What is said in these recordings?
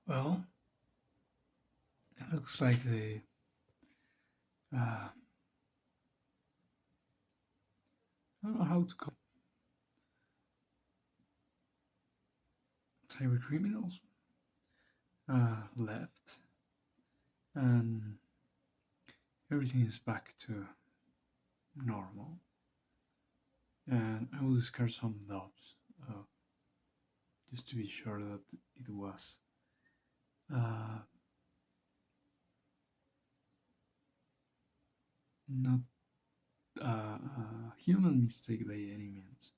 Well, it looks like I don't know how to call cyber criminals left, and everything is back to normal. And I will discard some doubts just to be sure that it was uh, not a human mistake by any means.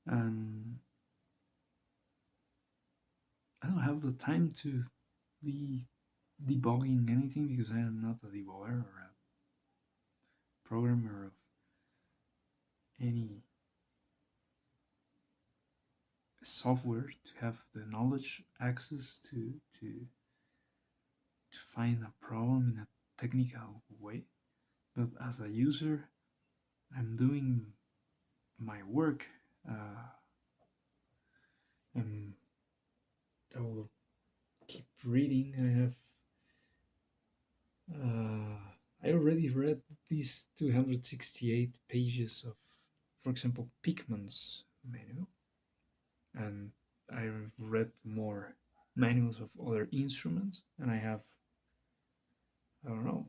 And I don't have the time to be debugging anything because I am not a debugger or a programmer of any software to have the knowledge access to find a problem in a technical way. But as a user, I'm doing my work, uh, and I will keep reading. Uh, I already read these 268 pages of, for example, Pickman's manual, and I've read more manuals of other instruments, and I don't know,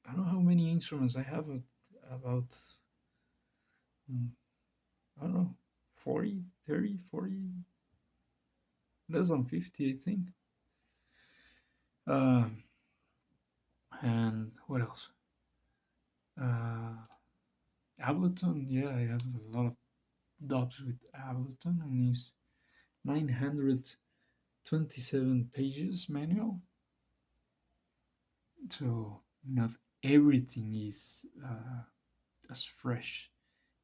I don't know how many instruments I have. About mm, I don't know, 40, 30, 40, less than 50, I think. Uh, and what else? Uh, Ableton, yeah, I have a lot of dubs with Ableton, and it's 927 pages manual. So not everything is as fresh.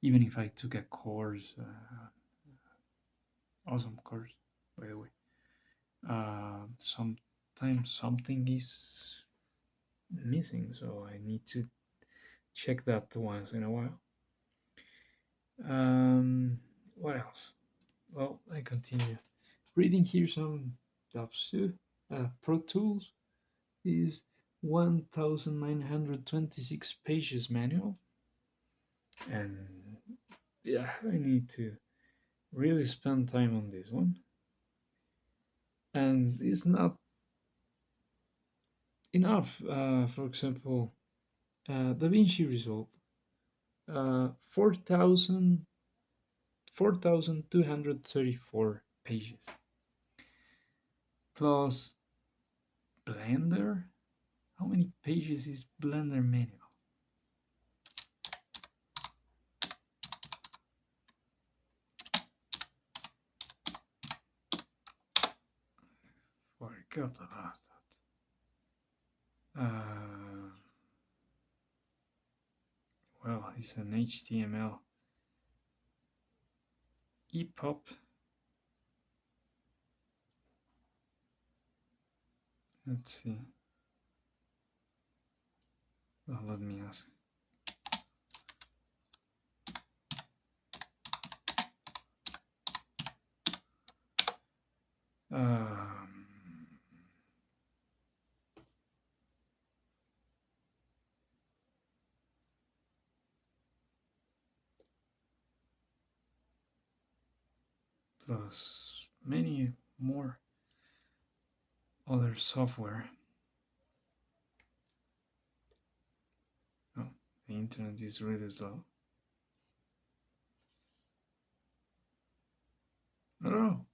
Even if I took a course, awesome course, by the way. Sometimes something is missing, so I need to check that once in a while. What else? Well, I continue reading here some stuff too. Pro Tools is 1926 pages manual, and yeah, I need to really spend time on this one. And it's not enough. For example, DaVinci Resolve, 4,234 pages, plus Blender. How many pages is Blender manual? Forgot about that. Well, it's an HTML EPUB. Let's see. Well, let me ask. Um, plus many more other software. Oh, the internet is really slow. I don't know.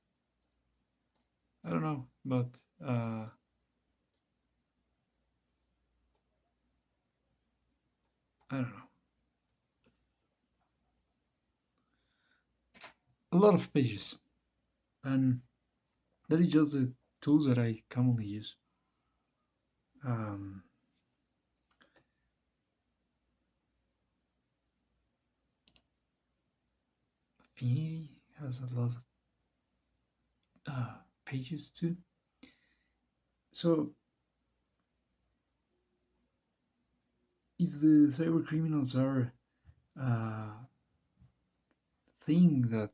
I don't know, but I don't know. A lot of pages, and that is just the tools that I commonly use. Um, Affinity has a lot of pages too. So if the cyber criminals are uh, think that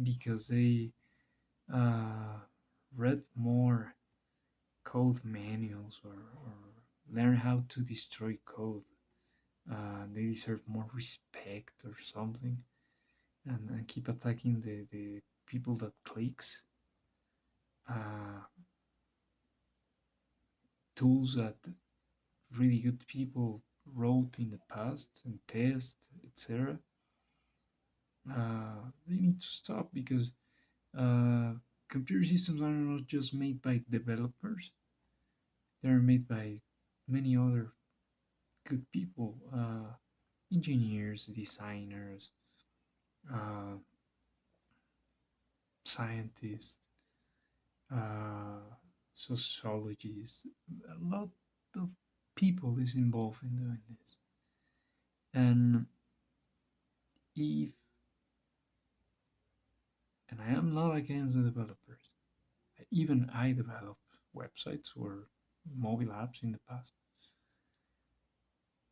because they uh, read more code manuals or learn how to destroy code. They deserve more respect or something, and keep attacking the people that clicks. Uh, Tools that really good people wrote in the past and test, etc. They need to stop because uh, computer systems are not just made by developers; they're made by many other good people, engineers, designers, uh, scientists, uh, sociologists. A lot of people is involved in doing this. And if and I am not against the developers. Even I developed websites or mobile apps in the past.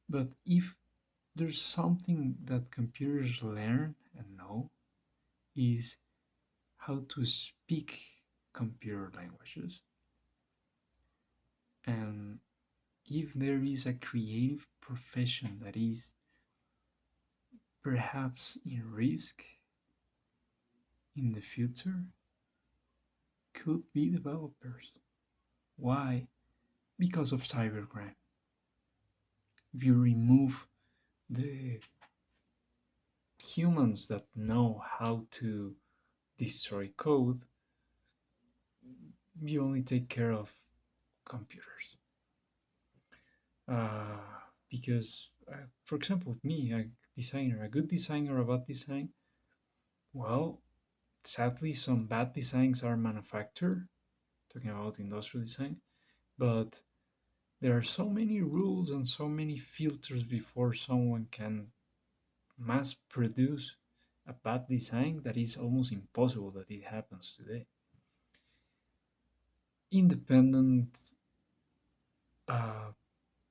But if there's something that computers learn and know is how to speak computer languages. And if there is a creative profession that is perhaps in risk in the future, could be developers. Why? Because of cybercrime. If you remove the humans that know how to destroy code, you only take care of computers. Uh, because, for example, me, a designer, a good designer of bad design, well, sadly, some bad designs are manufactured, talking about industrial design, but there are so many rules and so many filters before someone can mass produce a bad design that is almost impossible that it happens today. Independent uh,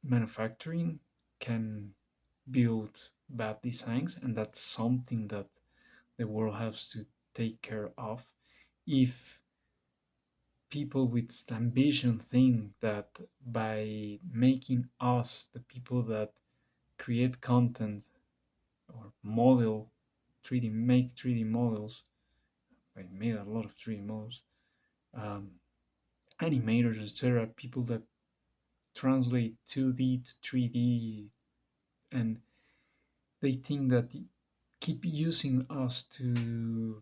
manufacturing can build bad designs, and that's something that the world has to take care of. If people with ambition think that by making us the people that create content or model 3D, make 3D models, I made a lot of 3D models, um, animators, etc., people that translate 2D to 3D, and they think that keep using us to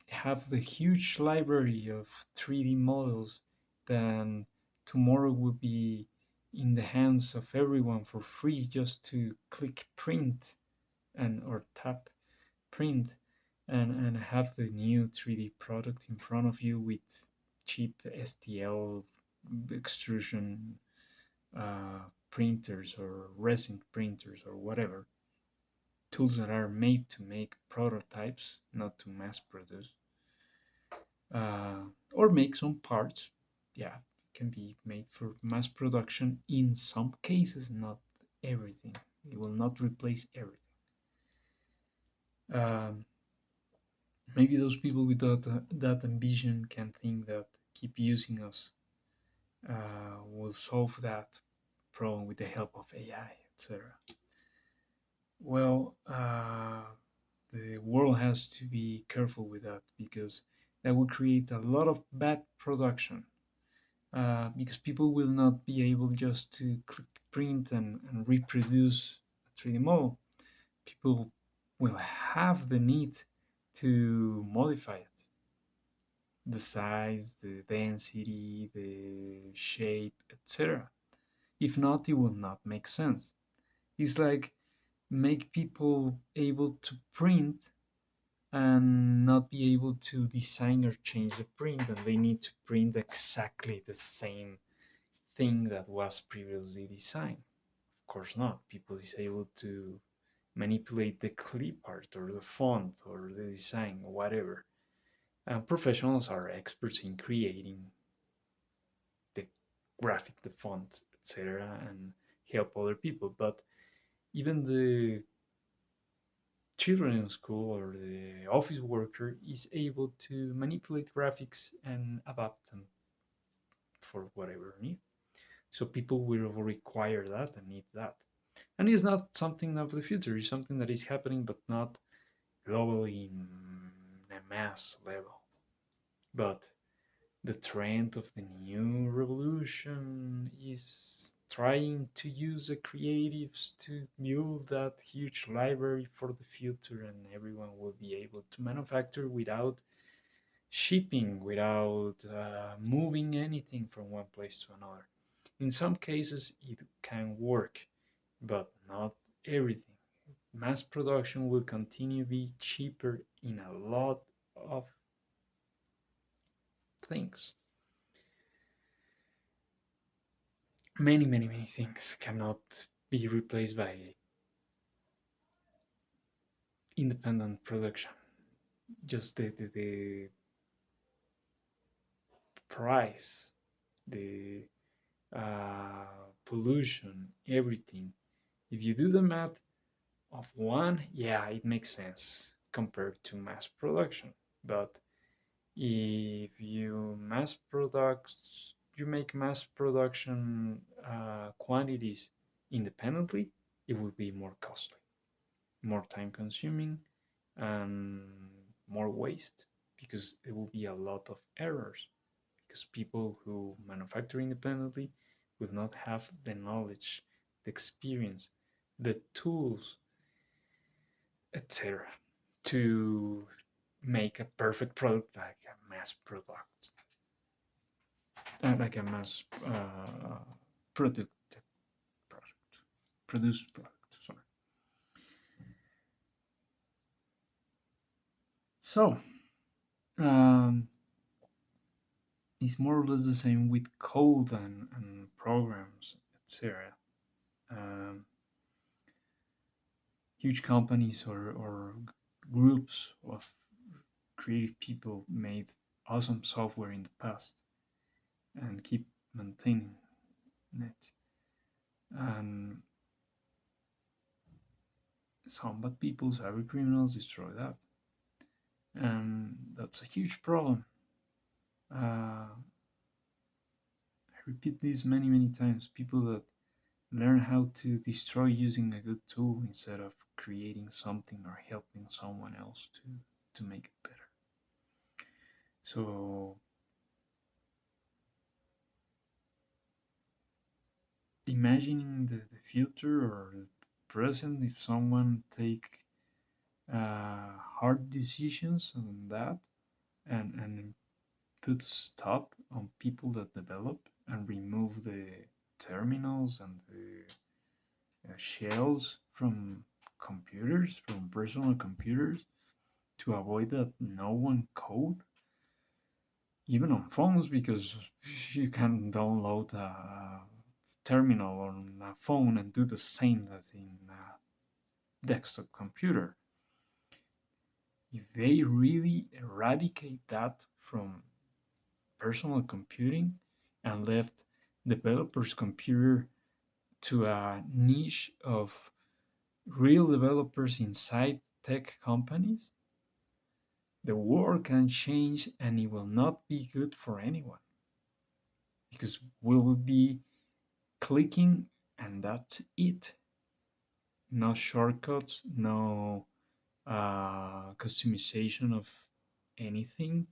have the huge library of 3D models, then tomorrow will be in the hands of everyone for free just to click print and or tap print and have the new 3D product in front of you with cheap STL extrusion printers or resin printers or whatever, tools that are made to make prototypes, not to mass produce, uh, or make some parts. Yeah, it can be made for mass production in some cases, not everything. It will not replace everything. Um, Maybe those people without that ambition can think that keep using us will solve that problem with the help of AI, etc. Well, the world has to be careful with that because that will create a lot of bad production. Because people will not be able just to click print and reproduce a 3D model. People will have the need to modify it, the size, the density, the shape, etc. If not, it will not make sense. It's like make people able to print and not be able to design or change the print, and they need to print exactly the same thing that was previously designed. Of course not. People is able to manipulate the clip art or the font or the design or whatever. And professionals are experts in creating the graphic, the font, etc., and help other people. But even children in school or the office worker is able to manipulate graphics and adapt them for whatever need. So people will require that and need that. And it's not something of the future, it's something that is happening, but not globally in a mass level. But the trend of the new revolution is trying to use the creatives to build that huge library for the future, and everyone will be able to manufacture without shipping, without moving anything from one place to another. In some cases, it can work, but not everything. Mass production will continue to be cheaper in a lot of things. Many things cannot be replaced by independent production. Just the price, the pollution, everything. If you do the math of one, yeah, it makes sense compared to mass production. But if you make mass production quantities independently, it will be more costly, more time consuming, and more waste because there will be a lot of errors because people who manufacture independently will not have the knowledge, the experience, the tools, etc., to make a perfect product like a mass product, like a mass product, product, produced product. Sorry. So it's more or less the same with code and programs, etc. Um, Huge companies or groups of creative people made awesome software in the past and keep maintaining it. And some bad people, cyber criminals, destroy that. And that's a huge problem. I repeat this many times. People that learn how to destroy using a good tool instead of creating something or helping someone else to make it better. So imagining the future or the present, if someone take hard decisions on that and put stop on people that develop and remove the terminals and the shells from computers, from personal computers, to avoid that no one code, even on phones, because you can download a terminal on a phone and do the same that in a desktop computer. If they really eradicate that from personal computing and left developers' computer to a niche of real developers inside tech companies, the world can change and it will not be good for anyone because we will be clicking and that's it. No shortcuts, no customization of anything.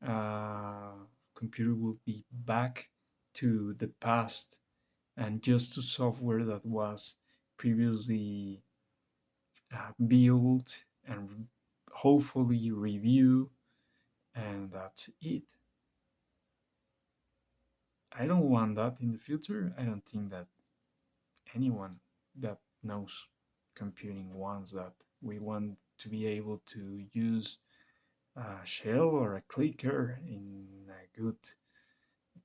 Uh, Computer will be back to the past and just to software that was previously built and hopefully review, and that's it. I don't want that in the future. I don't think that anyone that knows computing wants that. We want to be able to use a shell or a clicker in a good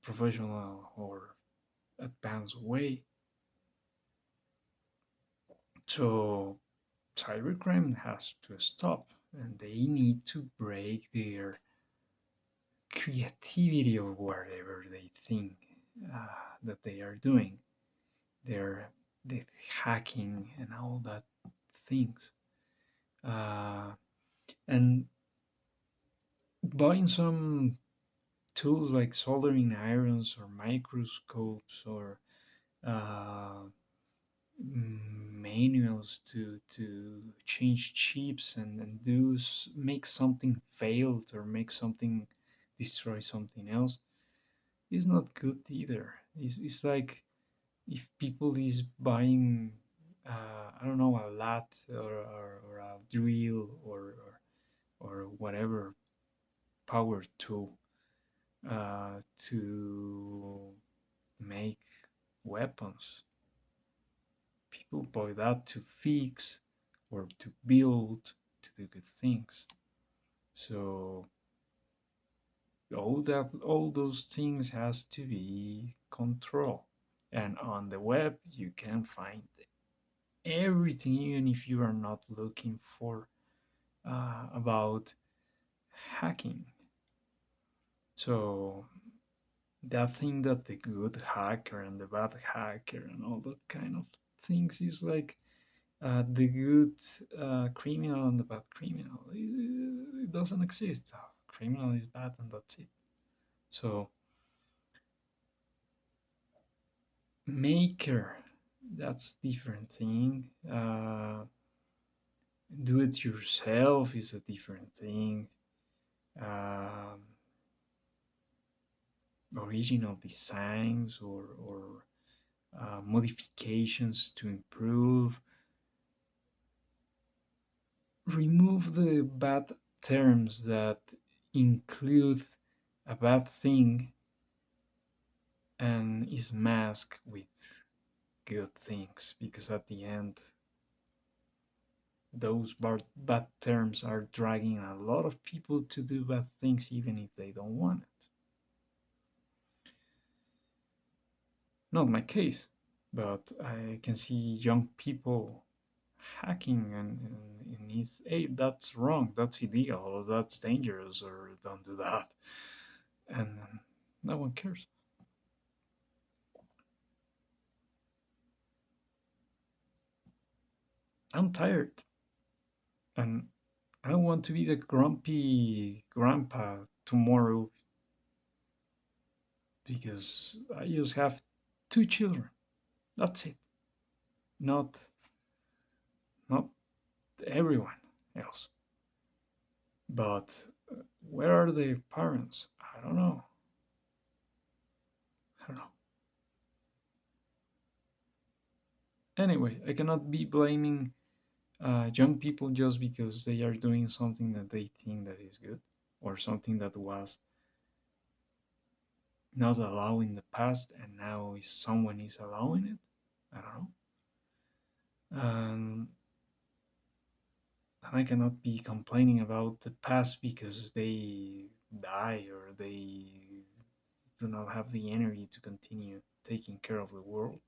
professional or advanced way. So cybercrime has to stop and they need to break their creativity or whatever they think that they are doing. Their the hacking and all that things. uh, and buying some tools like soldering irons or microscopes or uh, manuals to change chips and make something failed or make something destroy something else is not good either. It's like if people is buying I don't know, a lat or a drill or whatever power tool to make weapons. People buy that to fix or to build to do good things. So all those things has to be controlled. And on the web you can find everything, even if you are not looking for about hacking. So that thing that the good hacker and the bad hacker and all that kind of things is like the good criminal and the bad criminal. It doesn't exist. Criminal is bad and that's it. So maker, that's different thing. Do it yourself is a different thing. Um, Original designs or modifications to improve. Remove the bad terms that include a bad thing and is masked with good things, because at the end those bad terms are dragging a lot of people to do bad things even if they don't want it. Not my case, but I can see young people hacking and it's, hey, that's wrong, that's illegal, or that's dangerous, or don't do that. And no one cares. I'm tired and I don't want to be the grumpy grandpa tomorrow because I just have two children. That's it. Not not everyone else. But where are the parents? I don't know. I don't know. Anyway, I cannot be blaming young people just because they are doing something that they think that is good or something that was not allowed in the past and now is someone is allowing it. I don't know. And I cannot be complaining about the past because they die or they do not have the energy to continue taking care of the world.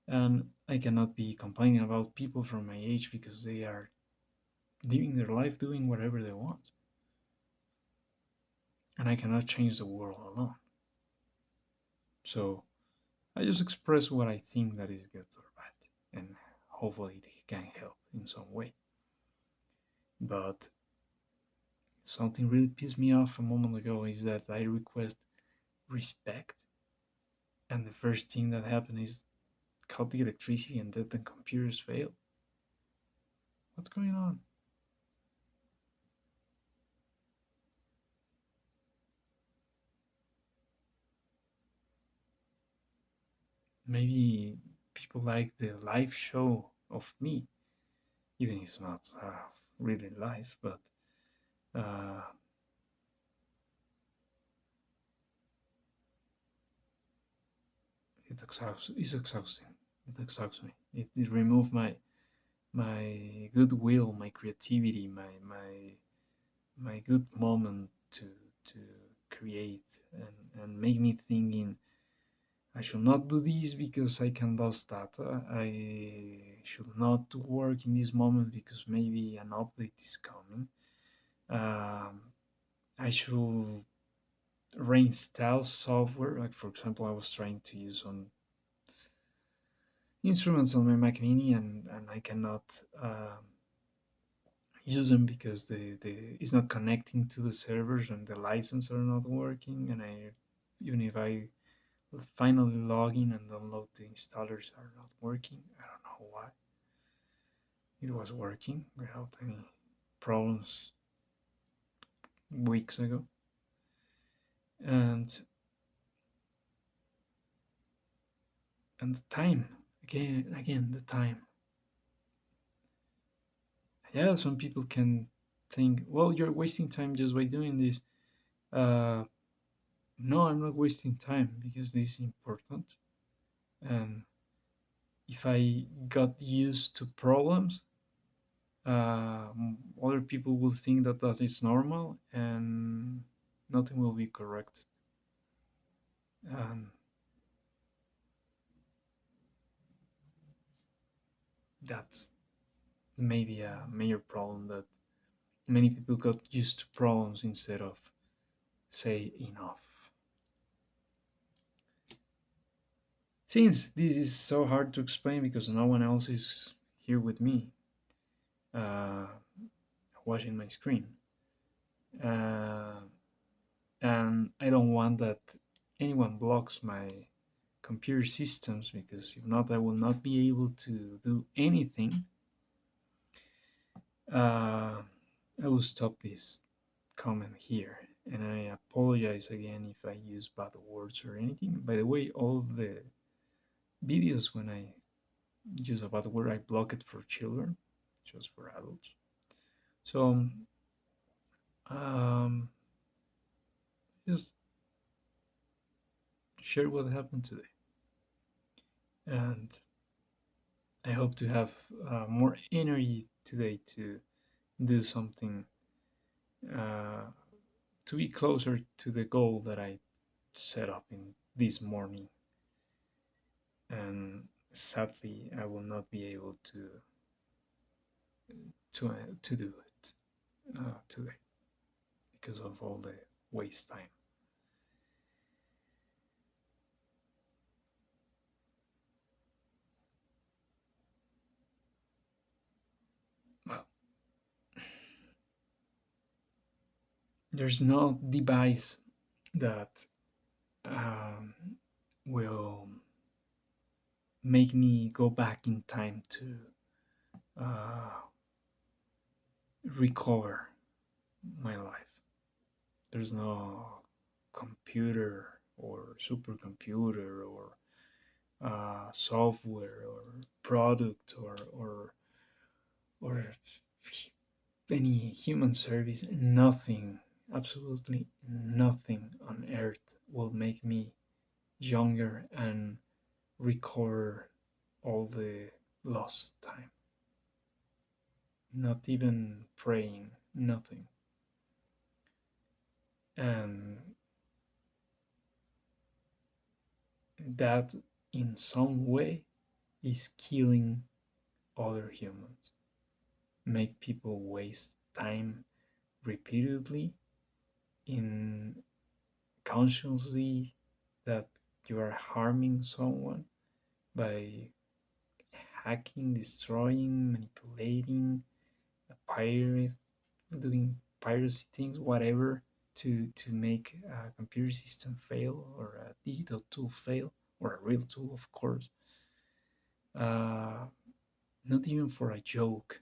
And I cannot be complaining about people from my age because they are living their life doing whatever they want. And I cannot change the world alone. So I just express what I think that is good or bad. And hopefully it can help in some way. But something really pissed me off a moment ago is that I request respect, and the first thing that happened is cut the electricity and that the computers fail. What's going on? Maybe people like the live show of me, even if it's not really live, but uh, it's exhausting. It exhausts me. It removes my goodwill, my creativity, my good moment to create and make me thinking I should not do this because I can lose data. I should not work in this moment because maybe an update is coming. Um, I should reinstall software. Like for example, I was trying to use some instruments on my Mac Mini and I cannot use them because the it's not connecting to the servers and the license are not working, and I even if I finally log in and download, the installers are not working. I don't know why. It was working without any problems weeks ago. And the time, again the time. Yeah, some people can think, well, you're wasting time just by doing this. Uh, no, I'm not wasting time because this is important. And if I got used to problems, other people will think that that is normal and nothing will be corrected. And that's maybe a major problem, that many people got used to problems instead of say enough. Since this is so hard to explain because no one else is here with me uh, watching my screen, uh, and I don't want that anyone blocks my computer systems, because if not, I will not be able to do anything. uh, I will stop this comment here, and I apologize again if I use bad words or anything. By the way, all the videos when I use a bad word, I block it for children, just for adults. So um, just share what happened today, and I hope to have more energy today to do something, uh, to be closer to the goal that I set up in this morning. And sadly, I will not be able to do it today because of all the waste time. Well, there's no device that um, will make me go back in time to uh, recover my life. There's no computer or supercomputer or software or product or any human service. Nothing, absolutely nothing on earth will make me younger and recover all the lost time. Not even praying, nothing. And that in some way is killing other humans. Make people waste time repeatedly in consciously that you are harming someone by hacking, destroying, manipulating, a pirate, doing piracy things, whatever, to make a computer system fail or a digital tool fail or a real tool, of course. Uh, Not even for a joke.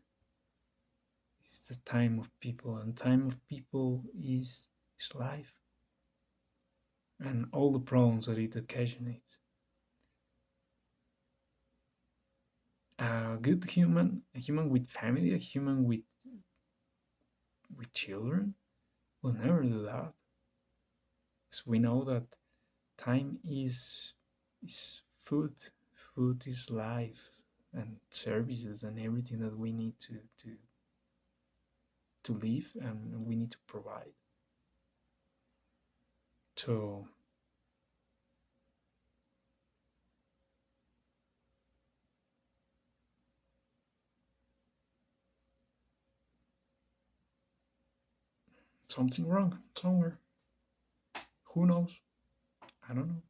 It's the time of people, and time of people is life and all the problems that it occasionates. A good human, a human with family, a human with children, will never do that. Because we know that time is food. Food is life and services and everything that we need to live and we need to provide. So something wrong somewhere. Who knows? I don't know.